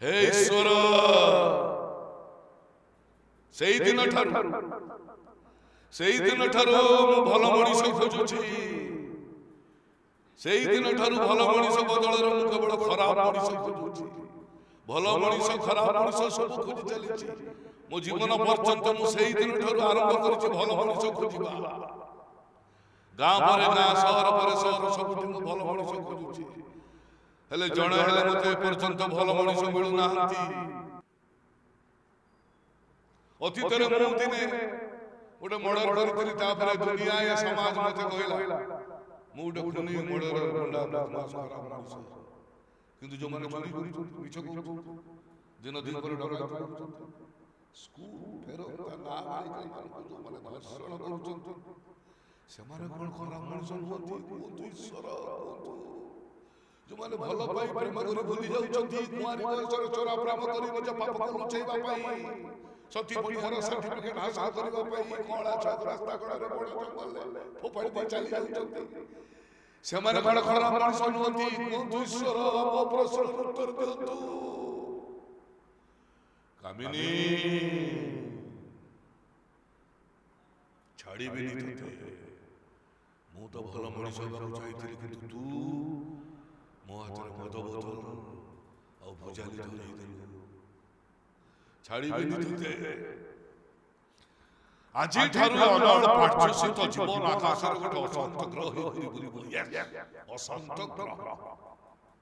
हे ईश्वर सेई दिन ठारू भल मनीष खोजुची सेई दिन ठारू भल मनीष बदल मु केवल खराब मनीष खोजुची भल मनीष खराब मनीष सब खोजी चली मो जीवन पर्यंत मु सेई दिन ठारू आरंभ करिछि भल मनीष खोजिबा गाँ पर गाँ शहर पर शहर सब भल मनीष खोजुची हेले जणे हेले मते पर्यंत भल मनीष मिलु नाहंती अतीत रे मु दिने गोटे मर्डर करथिली तापरे दुनिया या समाज मते कहला मु गोटे खुनी मर्डर गुंडा बदमाश खराब मनीष किंतु जो माने चोरी करी मिछ को दिन दिन पर डरा स्कूल फेरो ना माने जो माने धर्षण करूछन से माने कोन खराब मनीष होती कोन ईश्वर जो माने भल पाई प्रेम करी भूली जाउछंती कुआरी बयसर चोरा प्रेम करी निज पाप को लुचेबा पाई सती परिहार सर्टिफिकेट हासिल करबा पाई कोळा छात रास्ता कड़े बड़ जंगल फोपाड़ी दे चली जाउछंती से माने कोन खराब मनीष होती कोन ईश्वर मो प्रश्न उत्तर दियंतु कामिनी छाड़ी भी नहीं थे मु तो भल मनीष होगा चाहिए किंतु तू मो हाथ में मद बोतल और भुजाली धरई देलु छाड़ी भी नहीं थे आज ठारू अनड़ पाठ्यसित जीवन आकाश गोटे असंत ग्रह असंत ग्रह